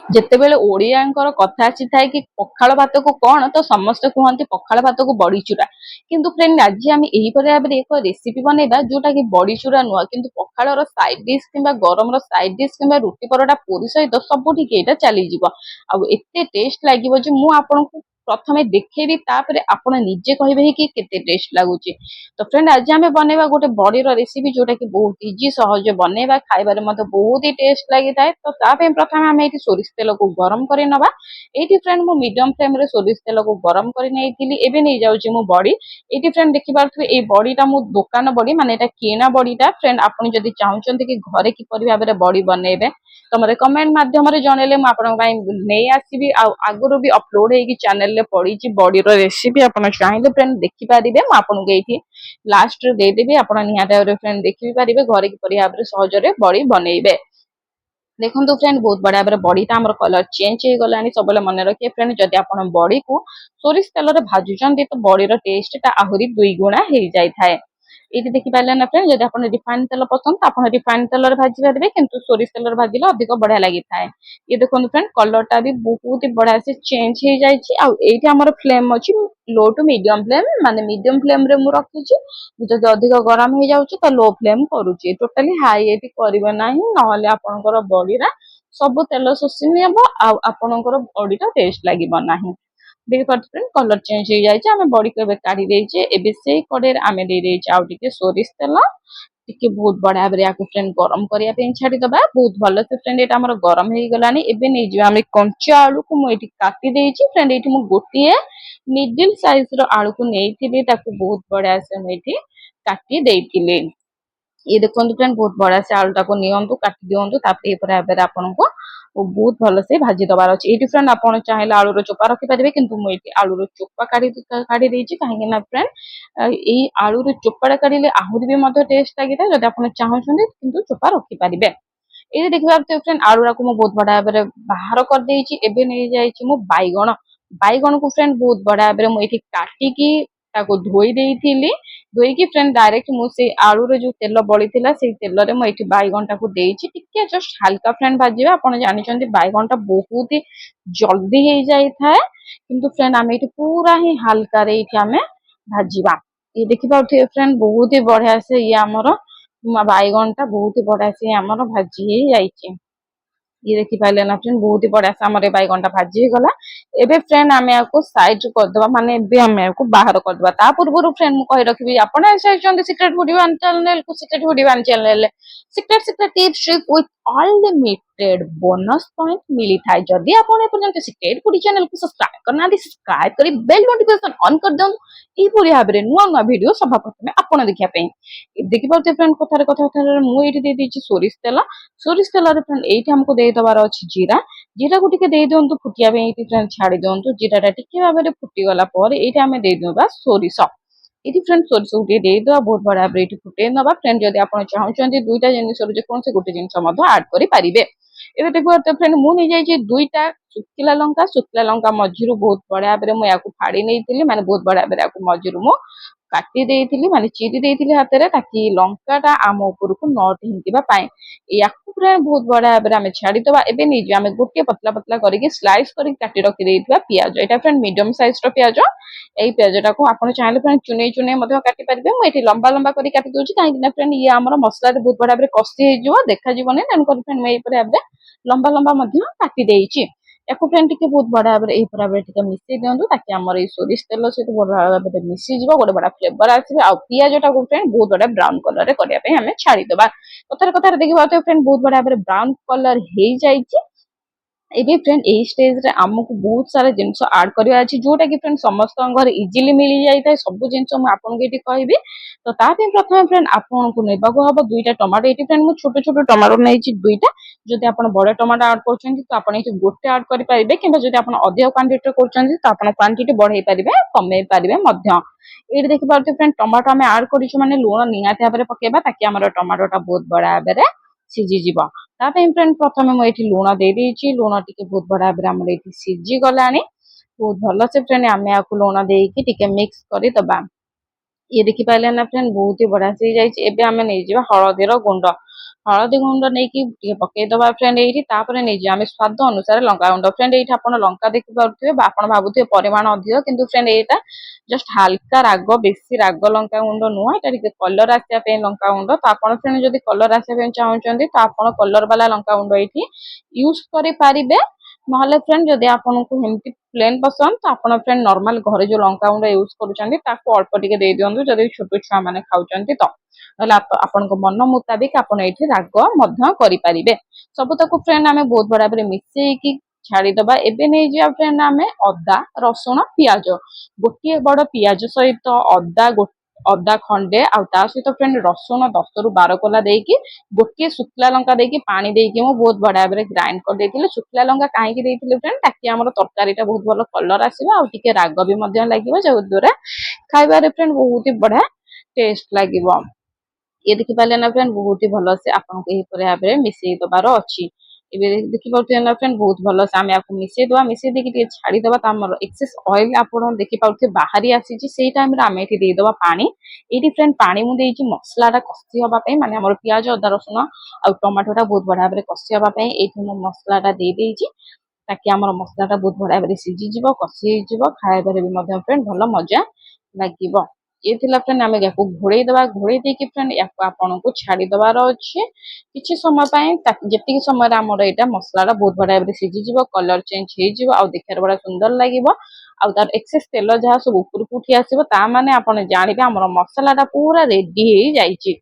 ଯେତେବେଳେ ଓଡ଼ିଆଙ୍କର କଥା ଆସିଥାଏ କି ପଖାଳ ଭାତକୁ କଣ, ତ ସମସ୍ତେ କୁହନ୍ତି ପଖାଳ ଭାତକୁ ବଡ଼ିଚୁରା। କିନ୍ତୁ ଫ୍ରେଣ୍ଡ ଆଜି ଆମେ ଏହିପରି ଭାବରେ ଏକ ରେସିପି ବନେଇବା ଯୋଉଟା କି ବଡ଼ିଚୁରା ନୁହଁ, କିନ୍ତୁ ପଖାଳର ସାଇଡ୍ ଡିସ୍ କିମ୍ବା ଗରମର ସାଇଡ୍ ଡିସ୍ କିମ୍ବା ରୁଟି ପରଟା ପୁରୀ ସହିତ ସବୁଠିକି ଏଇଟା ଚାଲିଯିବ। ଆଉ ଏତେ ଟେଷ୍ଟ ଲାଗିବ ଯେ ମୁଁ ଆପଣଙ୍କୁ ପ୍ରଥମେ ଦେଖେଇବି, ତାପରେ ଆପଣ ନିଜେ କହିବେ କି କେତେ ଟେଷ୍ଟ ଲାଗୁଛି। ତ ଫ୍ରେଣ୍ଡ ଆଜି ଆମେ ବନେଇବା ଗୋଟେ ବଡ଼ିର ରେସିପି ଯୋଉଟା କି ବହୁତ ଇଜି, ସହଜ ବନେଇବା, ଖାଇବାରେ ମଧ୍ୟ ବହୁତ ହି ଟେଷ୍ଟ ଲାଗିଥାଏ। ତ ତା ପାଇଁ ପ୍ରଥମେ ଆମେ ଏଠି ସୋରିଷ ତେଲକୁ ଗରମ କରି ନେବା। ଏଇଠି ଫ୍ରେଣ୍ଡ ମୁଁ ମିଡିୟମ ଫ୍ଲେମରେ ସୋରିଷ ତେଲକୁ ଗରମ କରି ନେଇଥିଲି। ଏବେ ନେଇଯାଉଛି ମୁଁ ବଡ଼ି। ଏଇଠି ଫ୍ରେଣ୍ଡ ଦେଖିପାରୁଥିବେ ଏଇ ବଡ଼ିଟା ମୁଁ ଦୋକାନ ବଡ଼ି, ମାନେ ଏଇଟା କିଣା ବଡ଼ିଟା। ଫ୍ରେଣ୍ଡ ଆପଣ ଯଦି ଚାହୁଁଛନ୍ତି କି ଘରେ କିପରି ଭାବରେ ବଡ଼ି ବନେଇବେ ତ ମୋତେ କମେଣ୍ଟ ମାଧ୍ୟମରେ ଜଣେଇଲେ ମୁଁ ଆପଣଙ୍କ ପାଇଁ ନେଇ ଆସିବି। ଆଉ ଆଗରୁ ବି ଅପଲୋଡ ହେଇକି ଚ୍ୟାନେଲରେ ପଡ଼ିଛି ବଡ଼ିର ରେସିପି, ଆପଣ ଚାହିଁଲେ ଫ୍ରେଣ୍ଡ ଦେଖିପାରିବେ। ମୁଁ ଆପଣଙ୍କୁ ଏଇଠି ଲାଷ୍ଟରେ ଦେଇଦେବି, ଆପଣ ନିହାତି ଭାବରେ ଫ୍ରେଣ୍ଡ ଦେଖି ପାରିବେ ଘରେ କିପରି ଭାବରେ ସହଜରେ ବଡ଼ି ବନେଇବେ। ଦେଖନ୍ତୁ ଫ୍ରେଣ୍ଡ ବହୁତ ବଢିଆ ଭାବରେ ବଡିଟା ଆମର କଲର ଚେଞ୍ଜ ହେଇଗଲାଣି। ସବୁବେଳେ ମନେ ରଖିବେ ଫ୍ରେଣ୍ଡ, ଯଦି ଆପଣ ବଡିକୁ ସୋରିଷ ତେଲରେ ଭାଜୁଛନ୍ତି ତ ବଡିର ଟେଷ୍ଟଟା ଆହୁରି 2 ଗୁଣା ହେଇଯାଇଥାଏ। ଏଇଠି ଦେଖିପାରିଲେ ନା ଫ୍ରେଣ୍ଡ, ଯଦି ଆପଣ ରିଫାଇନ ତେଲ ପସନ୍ଦ ଆପଣ ରିଫାଇନ ତେଲରେ ଭାଜି ପାରିବେ, କିନ୍ତୁ ସୋରିଷ ତେଲରେ ଭାଜିଲେ ଅଧିକ ବଢିଆ ଲାଗିଥାଏ। ଇଏ ଦେଖନ୍ତୁ ଫ୍ରେଣ୍ଡ, କଲରଟା ବି ବହୁତ ବଢିଆ ସେ ଚେଞ୍ଜ ହେଇଯାଇଛି। ଆଉ ଏଇଠି ଆମର ଫ୍ଲେମ୍ ଅଛି ଲୋ ଟୁ ମିଡିୟମ ଫ୍ଲେମ୍, ମାନେ ମିଡିୟମ ଫ୍ଲେମରେ ମୁଁ ରଖିଛି। ଯଦି ଅଧିକ ଗରମ ହେଇଯାଉଛି ତ ଲୋ ଫ୍ଲେମ୍ କରୁଛି। ଟୋଟାଲି ହାଇ ଏଠି କରିବେ ନାହିଁ, ନହେଲେ ଆପଣଙ୍କର ବଡିଟା ସବୁ ତେଲ ଶୋଷି ନେବ ଆଉ ଆପଣଙ୍କର ବଡିଟା ଟେଷ୍ଟ ଲାଗିବ ନାହିଁ। ଦେଖିପାରୁଥିବେ କଲର ଚେଞ୍ଜ ହେଇଯାଇଛି। ଆମେ ବଡିକୁ ଏବେ କାଢି ଦେଇଛେ। ଏବେ ସେଇ କଡେଇରେ ଆମେ ଦେଇଦେଇଛେ ଆଉ ଟିକେ ସୋରିଷ ତେଲ। ଟିକେ ବହୁତ ବଢିଆ ଭାବରେ ୟାକୁ ଫ୍ରେଣ୍ଡ ଗରମ କରିବା ପାଇଁ ଛାଡିଦବା। ବହୁତ ଭଲସେ ଫ୍ରେଣ୍ଡ ଏଇଟା ଆମର ଗରମ ହେଇଗଲାଣି। ଏବେ ନେଇଯିବା ଆମେ କଞ୍ଚା ଆଳୁକୁ। ମୁଁ ଏଠି କାଟି ଦେଇଛି ଫ୍ରେଣ୍ଡ। ଏଇଠି ମୁଁ ଗୋଟିଏ ମିଡିଲ ସାଇଜର ଆଳୁକୁ ନେଇଥିଲି, ତାକୁ ବହୁତ ବଢିଆ ସେ ମୁଁ ଏଠି କାଟି ଦେଇଥିଲି। ये देखते फ्रेंड बहुत बड़ा से आलूटाକୁ ନିଅନ୍ତୁ, କାଟି ଦିଅନ୍ତୁ। ତାପରେ ଏପରି ଭାବରେ ଆପଣଙ୍କୁ ବହୁତ ଭଲସେ ଭାଜି ଦବାର ଅଛି। ଏଇଠି ଫ୍ରେଣ୍ଡ ଆପଣ ଚାହିଁଲେ ଆଳୁର ଚୋପା ରଖିପାରିବେ, କିନ୍ତୁ ମୁଁ ଏଇଠି ଆଳୁର ଚୋପା କାଢି ଦେଇଛି। କାହିଁକି ନା ଫ୍ରେଣ୍ଡ ଏଇ ଆଳୁର ଚୋପାଟା କାଢିଲେ ଆହୁରି ବି ମଧ୍ୟ ଟେଷ୍ଟ ଲାଗିଥାଏ। ଯଦି ଆପଣ ଚାହୁଁଛନ୍ତି କିନ୍ତୁ ଚୋପା ରଖିପାରିବେ। ଏଇଠି ଦେଖିପାରୁଥିବେ ଫ୍ରେଣ୍ଡ ଆଳୁଟାକୁ ମୁଁ ବହୁତ ବଢିଆ ଭାବରେ ବାହାର କରିଦେଇଛି। ଏବେ ନେଇଯାଇଛି ମୁଁ ବାଇଗଣ। ବାଇଗଣକୁ ଫ୍ରେଣ୍ଡ ବହୁତ ବଢିଆ ଭାବରେ ମୁଁ ଏଇଠି କାଟିକି ତାକୁ ଧୋଇ ଦେଇଥିଲି। ଧୋଇକି ଫ୍ରେଣ୍ଡ ଡାଇରେକ୍ଟ ମୁଁ ସେଇ ଆଳୁରେ ଯୋଉ ତେଲ ବଳିଥିଲା ସେଇ ତେଲରେ ମୁଁ ଏଇଠି ବାଇଗଣଟାକୁ ଦେଇଛି। ଟିକେ ଜଷ୍ଟ ହାଲକା ଫ୍ରେଣ୍ଡ ଭାଜିବା। ଆପଣ ଜାଣିଛନ୍ତି ବାଇଗଣଟା ବହୁତ ହି ଜଲ୍ଦି ହେଇଯାଇଥାଏ, କିନ୍ତୁ ଫ୍ରେଣ୍ଡ ଆମେ ଏଇଠି ପୁରା ହିଁ ହାଲକାରେ ଏଇଠି ଆମେ ଭାଜିବା। ଇଏ ଦେଖିପାରୁଥିବେ ଫ୍ରେଣ୍ଡ ବହୁତ ହି ବଢିଆ ସେ ଇଏ ଆମର ବାଇଗଣଟା ବହୁତ ହି ବଢିଆ ସେ ଆମର ଭାଜି ହେଇଯାଇଛି। ये देखिपारे ना फ्रेंड, बहुत ही बड़ा से आम बैगनटा भाजी गला। एबे फ्रेंड आम या साइड करदे, माने आम या बाहर करदे। ता पूर्व फ्रेंड मुझे कही रखी आप सिक्रेट फूड वन चैनल को, secret food one channel secret secret tips trick with unlimited bonus point मिली थाए। जदि आप सिक्रेट फूड चैनल को सब्सक्राइब करना, सब्सक्राइब कर बेल नोटिफिकेशन ऑन कर दो। यही भाव में नुआ नुआ वीडियो सभा प्रथम आपन देखा देखिए फ्रेंड, कथार कथा मुझे सोरिष तेल। सोरिष तेल फ्रेंड ये हमको देदबार अच्छी जीरा। जीरा को टिके दे दिंतु फुटिया फ्रेंड छाड़ी दिंतु। जीराटा टिके भाव में फुटीगला ये आम देदेबा सोरिष। ये फ्रेंड सोरिष को देदेबा बहुत बड़ा भाव में फुटे ना। फ्रेंड जब आप चाहते दुईटा जिन जेकोसी गोटे जिन आड करेंगे। ये देखो फ्रेंड मुझे दुईटा सुखिला लंका मझी बहुत बड़ा भाव में फाड़ी नहीं, माने बहुत बड़ा भाव में मझी मु काटी देइथिली, माने चिरी देइथिली हाथ रे, ताकि लंकाटा आम उपरको न ढिंकिबा पाए। याकू पूरा बहुत बड़ा भाव में आम छाड़ीदबा। एबे नहीं आम गोटे पतला पतला करके स्लाइस कर काटी रखी देइथिबा पियाज। एटा फ्रेंड मीडियम साइज रो पियाज। एई पियाजटा को आपण चाहिले फ्रेंड चुनै चुनै मध्य काटी परिबे। मु एठी लंबा लंबा करी काटी दोछि, काहे कि फ्रेंड ये हमर मसला रे बहुत बड़ा भाव में कसी हे जिवो, देखा जिवोनी। तेन कर फ्रेंड मैं एई पर भाव लंबा लंबा मध्य काटी देइछि। याकू फ्रेंड टिके बहुत बड़ा भाव में एई पर भाव टिके मिसै दियंतु, ताकि हमर एई सोरिष तेल सहित बड़ा भाव में मिसि जिवो, गोटे बड़ा फ्लेवर आसीबे। आ पियाजटा को फ्रेंड बहुत बड़ा ब्राउन कलर रे करिया पे हमें छाड़ी दबा। कथार कथार देखिबा तो फ्रेंड बहुत बड़ा भाव में ब्राउन कलर हे जाइछि। एबे फ्रेंड ए स्टेज रे हमको बहुत सारा जिंस ऐड करबा अछि, जोटा कि फ्रेंड समस्त घर इजीली मिल जाय थाए। सब जिंस मु आपन के एठी कहबी। तो ता पे प्रथम फ्रेंड आपन को नेबा को हबो दुईटा टमाटो। एठी फ्रेंड मु छोटो छोटो टमाटो नैछि दुईटा। जदि आपन बड़ टमाटो ऐड करछन्ती तो आपन एठी गोटे ऐड करि परिबे, किंबा जदि आपन अधिक क्वांटिटी करछन्ती तो आपन क्वांटिटी बढ़ाई परिबे, कमै परिबे मध्य। एठी देखि पारते फ्रेंड टमाटो हमें ऐड करिछु, माने लूण निहाती भाबरे पकेबा, ताकि हमर टमाटोटा बहुत बड़ा भाबरे सिझी जिवो। तापे फ्रेंड प्रथमे मु एठी लूण दे देइछि। लूण टिके बहुत बड़ा भाबरे हमर एठी सिझी गलानी बहुत भलो से। फ्रेंड आमे आकु लूण देइकी टिके मिक्स करि दबा। ये देखि पाइले ना फ्रेंड बहुत ही बड़ा से जाइछि। एबे आमे नै जिबा हळदीर गुंड। हळदी गुंड नहीं पकईदबा फ्रेंड ये नहीं आम स्वाद अनुसार लंका गुंड फ्रेंड ये आप लंका देखी पारे आप भावुए परिमाण अधिक किंतु फ्रेंड यहाँ जस्ट हाल्का राग बेसी राग लंका गुंड नुह ये कलर आसापी लंका गुंड तो आप फ्रेंड जब कलर आसापी चाहते तो आप कलर वाला लंका गुंड ये यूज करें नहले फ्रेंड जदि आपको एमती प्लेन पसंद तो आप फ्रेंड नॉर्मल घरे जो लंका गुंड यूज कर अल्प टिके दे दिंतु जब छोट छुआ मैंने खाऊं तो आपण मन मुताबिक आप राग करें सबूक फ्रेंड आम बहुत बड़ा मिसेक छाड़ीदबा एबे नहीं जा फ्रेंड आम अदा रसुण पियाज गोटे बड़ पियाज सहित अदा खंडे आ सहित फ्रेंड रसुण 10 ରୁ 12 कोला देकी गोटे शुक्ला लंका देकी पानी देकी मो बहुत बड़ा ग्राइंड कर देथिले शुक्ला लंका काहे की देथिले फ्रेंड ताकि हमर तरकारीटा बहुत भलो कलर आसीबा आ टिके राग भी मध्य लागिबो जो द्वारा खाइबारे फ्रेंड बहुत ही बढ़िया टेस्ट लागिबो ये देखी पारे ना फ्रेंड बहुत ही भल से आपको मिसई दबार अच्छी देखी पारे ना फ्रेंड बहुत भल से आम आपको मिसई दबा मिसई देकी छाड़ीदबा तो एक्सेस ऑयल आप देखी पारे बाहरी आसी से टाइम आम ये देदबा पानी ये फ्रेंड पानी मुझे मसलाटा कषि हाँपाई माने आम पियाज अदा रसुण आ टमाटोटा बहुत बढ़िया भाव कषि हाँपाई ये मसलाटा देदेजी ताकि आम मसलाटा बहुत बढ़िया भाव सीझीज कषि खाइबार भी फ्रेंड भल मजा लगे ये थिला फ्रेंड आम या घोड़े दबा घोड़े देकी फ्रेंड या आपन को छाड़ी दबार अच्छे किसी समय जी समय आमर यहाँ मसलाटा बहुत बढ़िया भाव सीझीज कलर चेंज हो देखार बड़ा सुंदर लगे आर एक्सेस तेल जहाँ सब उपरକୁ उठी आसो ताने आप जानवे आम मसलाटा पूरा रेडी हो जाइए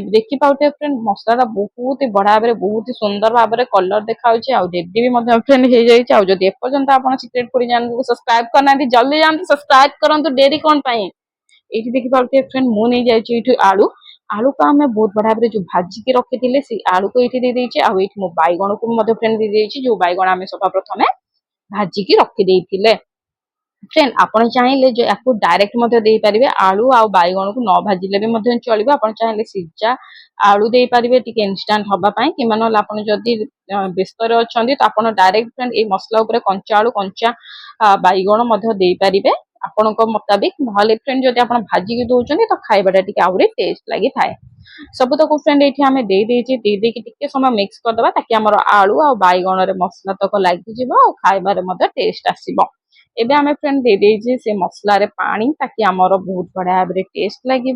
देखी पाते फ्रेंड मसलाटा बहुत ही बढ़िया भाव बहुत ही सुंदर भाव में कलर देखा रेडी भी फ्रेंड हो जाइए जब एपर्तंत आप सिक्रेट फूड चैनल को सब्सक्राइब करना जल्दी जाते सब्सक्राइब करूँ डेरी कौन पाई ये देखी पारे फ्रेंड मुझे जाइए आलू आलू को आम बहुत बढ़िया भाव जो भाजिकी रखी से आलू को ये देदेचे मो बैगण को फ्रेंड देदेचे जो बैगण आम सभा प्रथम भाजिकी रखी फ्रेंड आपन चाहिए जो या डायरेक्ट दे पारे आलू आ बैगण को न भाजिले भी चलो आप चाहिए सीजा आलू दे पारे टी इनस्टांट हाँपाई कि जदि व्यस्त अच्छा तो आप डायरेक्ट फ्रेंड ये मसला उपर कंचा आलू कंचा बैगण दे पारे आपण मुताबिक ना फ्रेंड जब आप भाजिकी दौरान तो खाइबाटा टी आहरी टेस्ट लगी थाए सबूतक फ्रेंड ये आम देदेकी समय मिक्स करदे ताकि आम आलू आ बैगण मसला तक लगे खाइबार टेस्ट आसो एबे आमे फ्रेंड दे देजे से मसला रे पानी ताकि आमर बहुत बढ़िया भाव टेस्ट लगे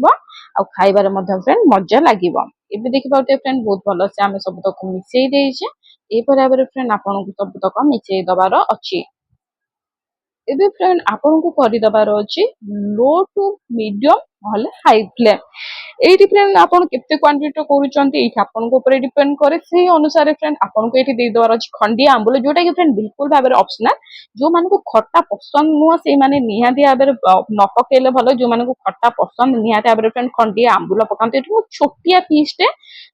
आ खाइबार फ्रेंड मजा लगे एबे देखि पाते फ्रेंड बहुत भल से आमे सबूतक मिसई देजे ए भाव फ्रेंड आपन को सबूतक मिसई दबार अच्छी एबे फ्रेंड आपन को करदबार अच्छी लो टू मीडियम हाई फ्लेम ये फ्रेंड आप क्वांटिटी कर डिपेंड करे से अनुसार फ्रेंड आपन को ये देदबार अच्छी खंडिया आंबुल जोटा कि फ्रेंड बिल्कुल भाव ऑप्शनल जो मान को खट्टा पसंद नुह से निहाती भाव न पकेले भल जो मान को खट्टा पसंद निहाती भाव फ्रेंड खंडिया आंबुल पकाते छोटिया पीसटे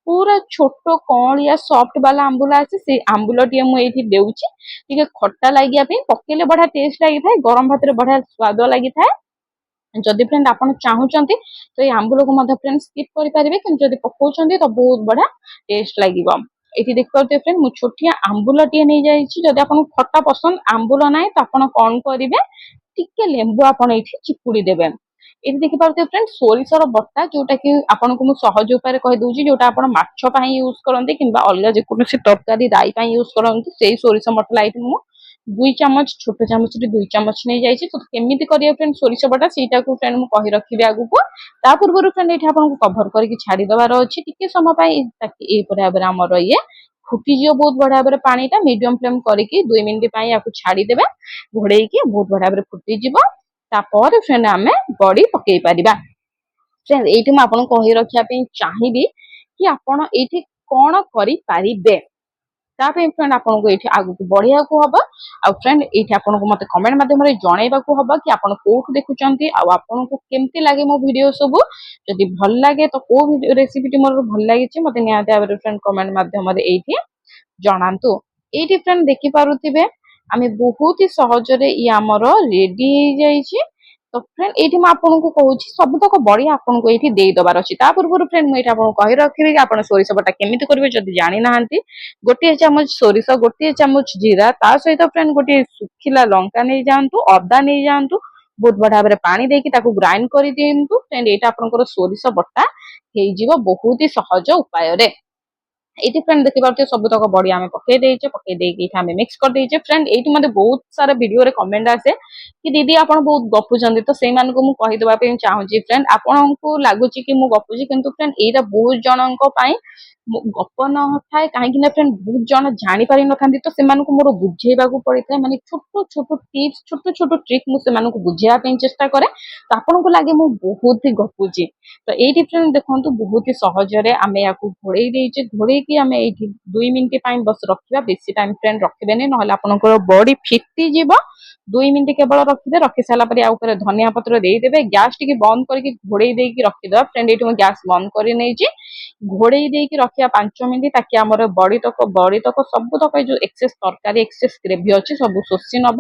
पूरा छोट कौलिया सॉफ्ट वाला आंबुल आसे से आंबुल टी मुझे देउची खट्टा लगे पकेले बढ़िया टेस्ट लगी था गरम भात बढ़िया स्वाद लगी था जदि फ्रेंड आप चाहूँगी तो ये आंबुल को फ्रेंड स्किप करेंगे कि जब पकाउं तो बहुत बढ़िया टेस्ट लगे ये देख पारे फ्रेंड मुझे छोटिया आंबुल टे नहीं जाइए जब आपको खट्टा पसंद आंबुल ना तो आप कौन करेंगे टिके लेंबू आप चिपुड़ी देवे ये देखी पारे फ्रेंड सोरिषर बटा जोटा कि आपको मुझे सहज उपाय कहीदे जोटा आप माछ यूज करते कि अलग जेकोसी तरकारी राई यूज करते से सोरिष मसला ये मुझे 2 चामच छोट चामच 2 चामच नहीं जाइए तो केमी करिए फ्रेंड सोरिष बटा से फ्रेंड मुझे कही रखी आगु ता पूर्व फ्रेंड ये आपको कभर करके छाड़ीदबार अच्छी टी समय भाव आमर ये फुटीज बहुत बढ़िया भाव पानीटा मीडियम फ्लेम करके 2 मिनिट आपको छाड़ीदे घोड़े बहुत बढ़िया भाव फुटीज तापर फ्रेंड आम बड़ी पकई पार फ्रेंड ये मुझे कही रखापी चाहिए कि आपड़ ये कौन करें फ्रेंड आपको ये आग को बढ़िया को हम आ फ्रेंड ये आपको मत कमेंट माध्यम जनइबा हम कि आप कौटू देखुं आपको केमती लगे मो वीडियो सब जदि भल लगे तो कौ रेसिपी मोर भल लगी मत निहाती फ्रेंड कमेंट माध्यम ये जनातु ये फ्रेंड देखी पारुथिबे आमे बहुत ही सहजरे ये आमर रेडी हो जाइए तो फ्रेंड ये आपको कहूँ सबूतक बढ़िया आपको ये देदबार अच्छी पूर्व फ्रेंड मुझे आपको कही रखी कि आप सोरिष बटा केमी करेंगे जब जानी ना गोटे चामच सोरिष गोटे चामच जीरा ता सहित फ्रेंड गोटे सुखिला लंका नहीं जातु अदा नहीं जातु बहुत बढ़िया भाव पानी देकी ग्राइंड कर दिंतु फ्रेंड ये आपंकर सोरिष बटा हो बहुत ही सहज उपाय ଏଇଠି ଫ୍ରେଣ୍ଡ ଦେଖିପାରୁଥିବେ ସବୁତକ ବଡି ଆମେ ପକେଇ ଦେଇଛେ, ପକେଇ ଦେଇକି ଏଇଠି ଆମେ ମିକ୍ସ କରିଦେଇଛେ। ଫ୍ରେଣ୍ଡ ଏଇଠି ମତେ ବହୁତ ସାରା ଭିଡିଓରେ କମେଣ୍ଟ ଆସେ କି ଦିଦି ଆପଣ ବହୁତ ଗପୁଛନ୍ତି, ତ ସେଇମାନଙ୍କୁ ମୁଁ କହିଦେବା ପାଇଁ ଚାହୁଁଛି ଫ୍ରେଣ୍ଡ, ଆପଣଙ୍କୁ ଲାଗୁଛି କି ମୁଁ ଗପୁଛି, କିନ୍ତୁ ଫ୍ରେଣ୍ଡ ଏଇଟା ବହୁତ ଜଣଙ୍କ ପାଇଁ ଗପ ନଥାଏ। କାହିଁକି ନା ଫ୍ରେଣ୍ଡ ବହୁତ ଜଣ ଜାଣିପାରିନଥାନ୍ତି, ତ ସେମାନଙ୍କୁ ମୋର ବୁଝେଇବାକୁ ପଡିଥାଏ। ମାନେ ଛୋଟ ଛୋଟ ଟିପ୍ସ, ଛୋଟ ଛୋଟ ଟ୍ରିକ୍ ମୁଁ ସେମାନଙ୍କୁ ବୁଝେଇବା ପାଇଁ ଚେଷ୍ଟା କରେ। ତ ଆପଣଙ୍କୁ ଲାଗେ ମୁଁ ବହୁତ ହି ଗପୁଛି, ତ ଏଇଠି ଫ୍ରେଣ୍ଡ ଦେଖନ୍ତୁ ବହୁତ ହି ସହଜରେ ଆମେ ୟାକୁ ଘୋଡେଇ ଦେଇଛେ। ଘୋଡେଇକି ଆମେ ଏଇଠି 2 ମିନିଟ୍ ପାଇଁ ବସ ରଖିବା, ବେଶୀ ଟାଇମ ଫ୍ରେଣ୍ଡ ରଖିବେନି, ନହେଲେ ଆପଣଙ୍କର ବଡି ଫିଟିଯିବ। 2 ମିନିଟ୍ କେବଳ ରଖିବେ, ରଖି ସାରିଲା ପରେ ଆଉ ଉପରେ ଧନିଆ ପତ୍ର ଦେଇଦେବେ। ଗ୍ୟାସ୍ ଟିକେ ବନ୍ଦ କରିକି ଘୋଡେଇ ଦେଇକି ରଖିଦେବା। ଫ୍ରେଣ୍ଡ ଏଇଠି ମୁଁ ଗ୍ୟାସ୍ ବନ୍ଦ କରି ନେଇଛି। ଘୋଡେଇ ଦେଇକି ରଖିବା 5 ମିନିଟ୍, ତାକି ଆମର ବଡି ତକ ସବୁତକ ଯୋଉ ଏକ୍ସେସ୍ ତରକାରୀ, ଏକ୍ସେସ୍ ଗ୍ରେଭି ଅଛି ସବୁ ଶୋଷି ନବ,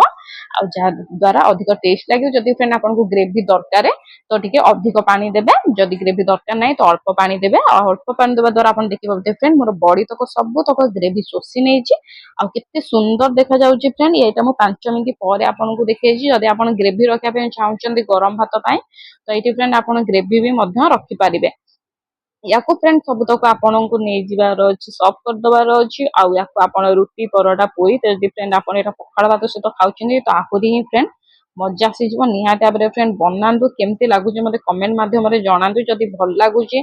ଆଉ ଯାହା ଦ୍ୱାରା ଅଧିକ ଟେଷ୍ଟ ଲାଗିବ। ଯଦି ଫ୍ରେଣ୍ଡ ଆପଣଙ୍କୁ ଗ୍ରେଭି ଦରକାର ତ ଟିକେ ଅଧିକ ପାଣି ଦେବେ, ଯଦି ଗ୍ରେଭି ଦରକାର ନାହିଁ ତ ଅଳ୍ପ ପାଣି ଦେବେ। ଆଉ ଅଳ୍ପ ପାଣି ଦେବା ଦ୍ୱାରା ଆପଣ ଦେଖିପାରୁଥିବେ ଫ୍ରେଣ୍ଡ ମୋର ବଡିତକ ସବୁତକ ଗ୍ରେଭି ଶୋଷି ନେଇଛି, ଆଉ କେତେ ସୁନ୍ଦର ଦେଖାଯାଉଛି। ଫ୍ରେଣ୍ଡ ଏଇଟା ମୁଁ 5 ମିନିଟ୍ ପରେ ଆପଣଙ୍କୁ ଦେଖେଇଛି। ଯଦି ଆପଣ ଗ୍ରେଭି ରଖିବା ପାଇଁ ଚାହୁଁଛନ୍ତି ଗରମ ଭାତ ପାଇଁ, ତ ଏଇଠି ଫ୍ରେଣ୍ଡ ଆପଣ ଗ୍ରେଭି ବି ମଧ୍ୟ ରଖିପାରିବେ। ୟାକୁ ଫ୍ରେଣ୍ଡ ସବୁତକ ଆପଣଙ୍କୁ ନେଇଯିବାର ଅଛି, ସର୍ଭ କରିଦେବାର ଅଛି। ଆଉ ୟାକୁ ଆପଣ ରୁଟି, ପରଟା, ପୁରୀ, ଯଦି ଫ୍ରେଣ୍ଡ ଆପଣ ଏଇଟା ପଖାଳ ଭାତ ସହିତ ଖାଉଛନ୍ତି ତ ଆହୁରି ହିଁ ଫ୍ରେଣ୍ଡ ମଜା ଆସିଯିବ। ନିହାତି ଭାବରେ ଫ୍ରେଣ୍ଡ ବନାନ୍ତୁ, କେମିତି ଲାଗୁଛି ମତେ କମେଣ୍ଟ ମାଧ୍ୟମରେ ଜଣାନ୍ତୁ। ଯଦି ଭଲ ଲାଗୁଛି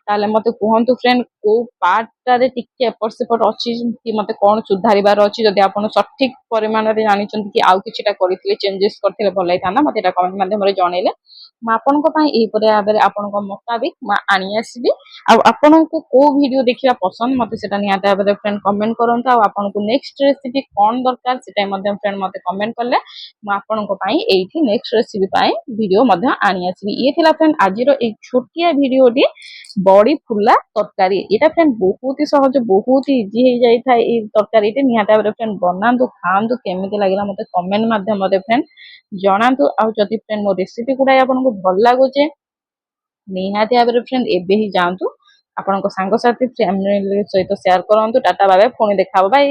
ତାହେଲେ ମତେ କୁହନ୍ତୁ ଫ୍ରେଣ୍ଡ କୋଉ ପାର୍ଟଟାରେ ଟିକେ ଏପଟ ସେପଟ ଅଛି କି ମତେ କଣ ସୁଧାରିବାର ଅଛି। ଯଦି ଆପଣ ସଠିକ ପରିମାଣରେ ଜାଣିଛନ୍ତି କି ଆଉ କିଛିଟା କରିଥିଲେ, ଚେଞ୍ଜେସ୍ କରିଥିଲେ ଭଲ ହେଇଥାନ୍ତା, ମତେ ଏଇଟା କମେଣ୍ଟ ମାଧ୍ୟମରେ ଜଣେଇଲେ ମୁଁ ଆପଣଙ୍କ ପାଇଁ ଏହିପରି ଭାବରେ ଆପଣଙ୍କ ମୁତାବିକ ମୁଁ ଆଣି ଆସିବି। ଆଉ ଆପଣଙ୍କୁ କୋଉ ଭିଡିଓ ଦେଖିବା ପସନ୍ଦ ମତେ ସେଟା ନିହାତି ଭାବରେ ଫ୍ରେଣ୍ଡ କମେଣ୍ଟ କରନ୍ତୁ। ଆଉ ଆପଣଙ୍କୁ ନେକ୍ସଟ ରେସିପି କଣ ଦରକାର ସେଟା ମଧ୍ୟ ଫ୍ରେଣ୍ଡ ମତେ କମେଣ୍ଟ କଲେ ମୁଁ ଆପଣଙ୍କ ପାଇଁ ଏଇଠି ନେକ୍ସଟ ରେସିପି ପାଇଁ ଭିଡିଓ ମଧ୍ୟ ଆଣି ଆସିବି। ଇଏ ଥିଲା ଫ୍ରେଣ୍ଡ ଆଜିର ଏଇ ଛୋଟିଆ ଭିଡିଓଟି, ବଡି ଫୁଲା ତରକାରୀ। ଏଇଟା ଫ୍ରେଣ୍ଡ ବହୁତ ହି ସହଜ, ବହୁତ ହି ଇଜି ହେଇଯାଇଥାଏ ଏଇ ତରକାରୀଟି। ନିହାତି ଭାବରେ ଫ୍ରେଣ୍ଡ ବନାନ୍ତୁ, ଖାଆନ୍ତୁ, କେମିତି ଲାଗିଲା ମତେ କମେଣ୍ଟ ମାଧ୍ୟମରେ ଫ୍ରେଣ୍ଡ ଜଣାନ୍ତୁ। ଆଉ ଯଦି ଫ୍ରେଣ୍ଡ ମୋ ରେସିପି ଗୁଡା ଆପଣଙ୍କୁ ଭଲ ଲାଗୁଛି ନିହାତି ଭାବରେ ଫ୍ରେଣ୍ଡ ଏବେ ହିଁ ଯାଆନ୍ତୁ ଆପଣଙ୍କ ସାଙ୍ଗସାଥି ଫ୍ୟାମିଲି ସହିତ ସେୟାର କରନ୍ତୁ। ଟାଟା ବାଏ ବାଏ, ପୁଣି ଦେଖା ହବ, ବାଇ।